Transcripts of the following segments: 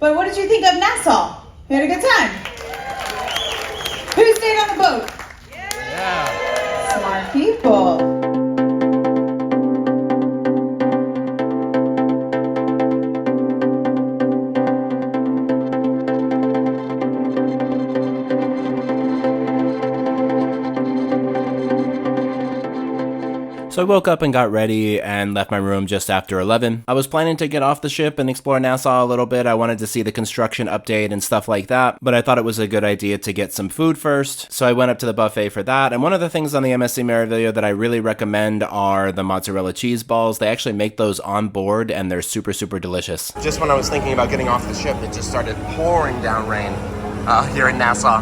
But what did you think of Nassau? You had a good time? Who stayed on the boat? Yeah. Smart people. So I woke up and got ready and left my room just after 11. I was planning to get off the ship and explore Nassau a little bit. I wanted to see the construction update and stuff like that, but I thought it was a good idea to get some food first. So I went up to the buffet for that. And one of the things on the MSC Meraviglia that I really recommend are the mozzarella cheese balls. They actually make those on board and they're super, super delicious. Just when I was thinking about getting off the ship, it just started pouring down rain here in Nassau.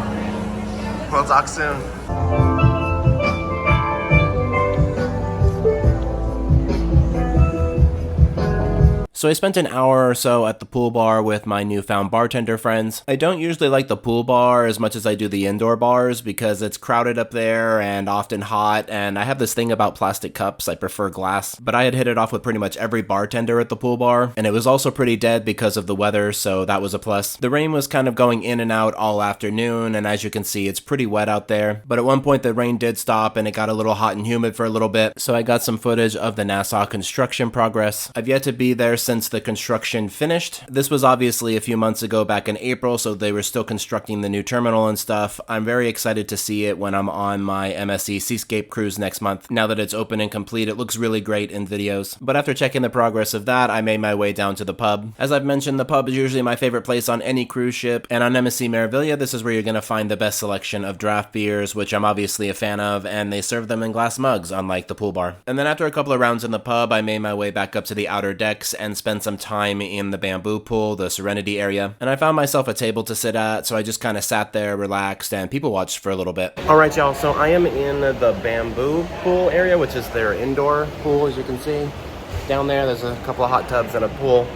We'll talk soon. So I spent an hour or so at the pool bar with my newfound bartender friends. I don't usually like the pool bar as much as I do the indoor bars because it's crowded up there and often hot, and I have this thing about plastic cups. I prefer glass, but I had hit it off with pretty much every bartender at the pool bar, and it was also pretty dead because of the weather, so that was a plus. The rain was kind of going in and out all afternoon, and as you can see, it's pretty wet out there, but at one point the rain did stop and it got a little hot and humid for a little bit, so I got some footage of the Nassau construction progress. I've yet to be there since the construction finished. This was obviously a few months ago back in April, so they were still constructing the new terminal and stuff. I'm very excited to see it when I'm on my MSC Seascape cruise next month. Now that it's open and complete, it looks really great in videos. But after checking the progress of that, I made my way down to the pub. As I've mentioned, the pub is usually my favorite place on any cruise ship, and on MSC Meraviglia, this is where you're going to find the best selection of draft beers, which I'm obviously a fan of, and they serve them in glass mugs, unlike the pool bar. And then after a couple of rounds in the pub, I made my way back up to the outer decks and spent some time in the bamboo pool, the Serenity area, and I found myself a table to sit at, so I just kind of sat there, relaxed, and people watched for a little bit. Alright y'all, so I am in the bamboo pool area, which is their indoor pool, as you can see. Down there, there's a couple of hot tubs and a pool.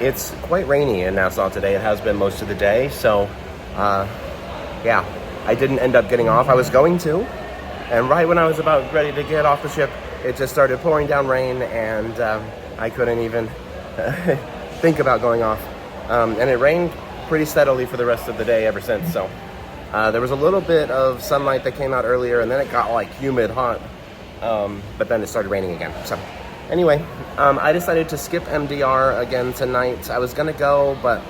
It's quite rainy in Nassau today. It has been most of the day, so yeah, I didn't end up getting off. I was going to, and right when I was about ready to get off the ship, it just started pouring down rain, and I couldn't even think about going off. And it rained pretty steadily for the rest of the day ever since, so there was a little bit of sunlight that came out earlier, and then it got like humid hot, but then it started raining again. So anyway, I decided to skip MDR again tonight. I was gonna go, but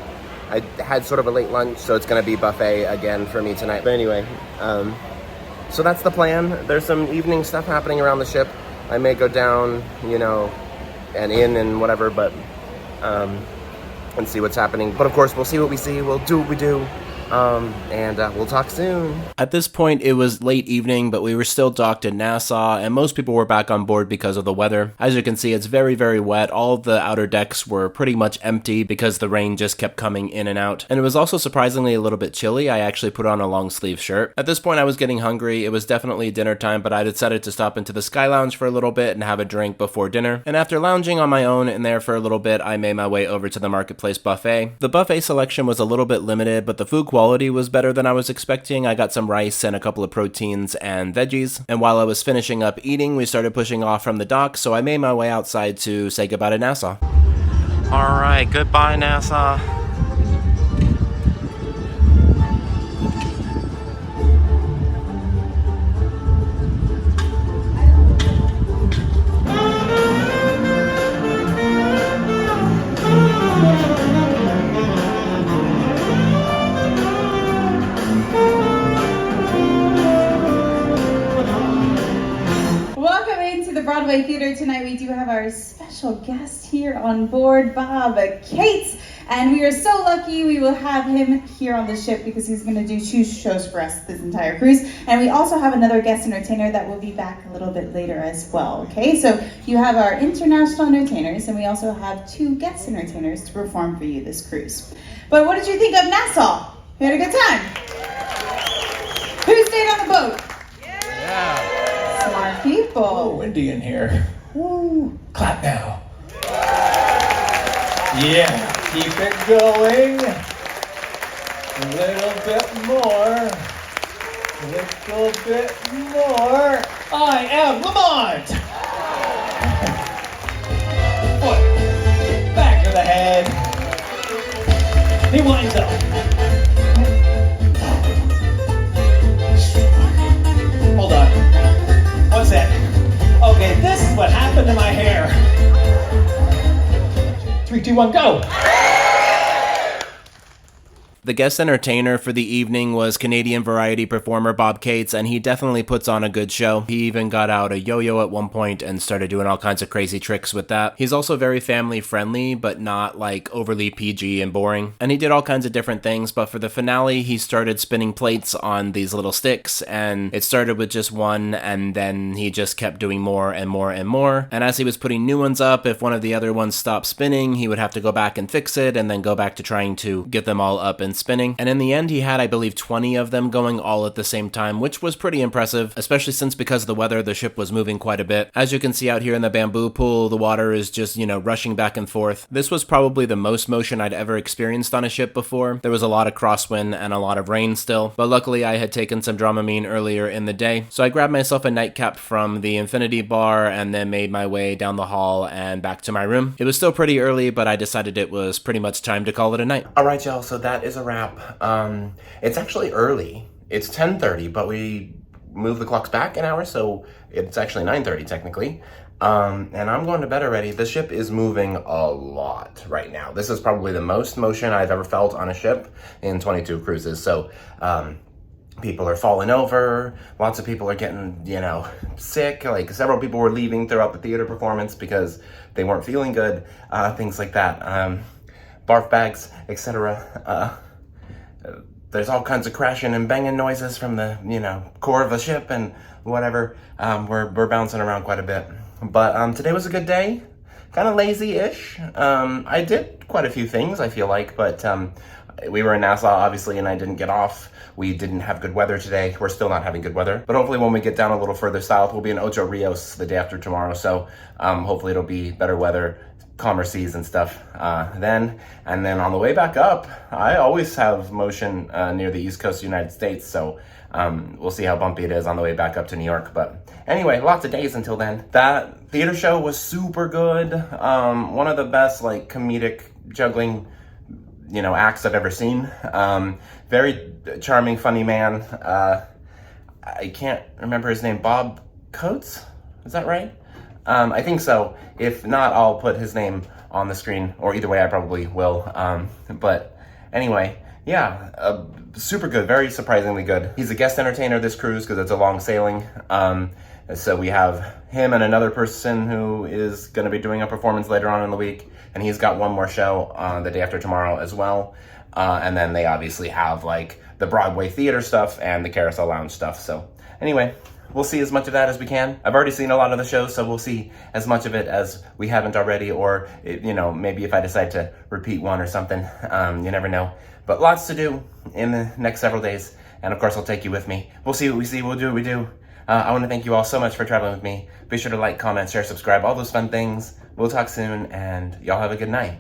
I had sort of a late lunch, so it's gonna be buffet again for me tonight. But anyway, so that's the plan. There's some evening stuff happening around the ship. I may go down, you know, and in and whatever, but and see what's happening. But of course, we'll see what we see, we'll do what we do, and we'll talk soon. At this point, it was late evening, but we were still docked in Nassau, and most people were back on board because of the weather. As you can see, it's very, very wet. All of the outer decks were pretty much empty because the rain just kept coming in and out. And it was also surprisingly a little bit chilly. I actually put on a long sleeve shirt. At this point, I was getting hungry. It was definitely dinner time, but I decided to stop into the Sky Lounge for a little bit and have a drink before dinner. And after lounging on my own in there for a little bit, I made my way over to the Marketplace buffet. The buffet selection was a little bit limited, but the food quality was better than I was expecting. I got some rice and a couple of proteins and veggies. And while I was finishing up eating, we started pushing off from the dock, so I made my way outside to say goodbye to Nassau. Alright, goodbye Nassau. Broadway Theater tonight. We do have our special guest here on board, Bob Cates, and we are so lucky we will have him here on the ship because he's going to do 2 shows for us this entire cruise. And we also have another guest entertainer that will be back a little bit later as well. Okay, so you have our international entertainers, and we also have 2 guest entertainers to perform for you this cruise. But what did you think of Nassau? You had a good time? Who stayed on the boat? Yeah. Smart people. Oh, windy in here. Woo. Clap now. Yeah, keep it going. A little bit more. A little bit more. I am Lamont. Foot. Back of the head. He winds up. Hold on. What's that? Okay, this is what happened to my hair. 3, 2, 1, go! The guest entertainer for the evening was Canadian variety performer Bob Cates, and he definitely puts on a good show. He even got out a yo-yo at one point and started doing all kinds of crazy tricks with that. He's also very family friendly, but not like overly PG and boring. And he did all kinds of different things, but for the finale, he started spinning plates on these little sticks, and it started with just one, and then he just kept doing more and more and more. And as he was putting new ones up, if one of the other ones stopped spinning, he would have to go back and fix it, and then go back to trying to get them all up and spinning. And in the end, he had, I believe, 20 of them going all at the same time, which was pretty impressive, especially since because of the weather, the ship was moving quite a bit. As you can see out here in the bamboo pool, the water is just, rushing back and forth. This was probably the most motion I'd ever experienced on a ship before. There was a lot of crosswind and a lot of rain still, but luckily I had taken some Dramamine earlier in the day, so I grabbed myself a nightcap from the Infinity Bar and then made my way down the hall and back to my room. It was still pretty early, but I decided it was pretty much time to call it a night. Alright, y'all, so that is a wrap. It's actually early. It's 10:30, but we moved the clocks back an hour, so it's actually 9:30 technically. And I'm going to bed already. The ship is moving a lot right now. This is probably the most motion I've ever felt on a ship in 22 cruises. So, people are falling over. Lots of people are getting, sick. Like several people were leaving throughout the theater performance because they weren't feeling good. Things like that. Barf bags, etc. There's all kinds of crashing and banging noises from the, core of the ship and whatever. We're bouncing around quite a bit. But today was a good day. Kind of lazy-ish. I did quite a few things, I feel like, but we were in Nassau, obviously, and I didn't get off. We didn't have good weather today. We're still not having good weather. But hopefully when we get down a little further south, we'll be in Ocho Rios the day after tomorrow. So hopefully it'll be better weather, calmer seas and stuff then. And then on the way back up, I always have motion near the East Coast of the United States. So we'll see how bumpy it is on the way back up to New York. But anyway, lots of days until then. That theater show was super good. One of the best comedic juggling acts I've ever seen. Very charming, funny man. I can't remember his name. Bob Coates? Is that right? I think so. If not, I'll put his name on the screen, or either way, I probably will. But anyway, yeah, super good, very surprisingly good. He's a guest entertainer this cruise because it's a long sailing. So we have him and another person who is going to be doing a performance later on in the week, and he's got one more show the day after tomorrow as well. And then they obviously have the Broadway theater stuff and the Carousel Lounge stuff. So anyway, we'll see as much of that as we can. I've already seen a lot of the shows, so we'll see as much of it as we haven't already, or maybe if I decide to repeat one or something, you never know. But lots to do in the next several days, and of course I'll take you with me. We'll see what we see, we'll do what we do. I want to thank you all so much for traveling with me. Be sure to like, comment, share, subscribe, all those fun things. We'll talk soon, and y'all have a good night.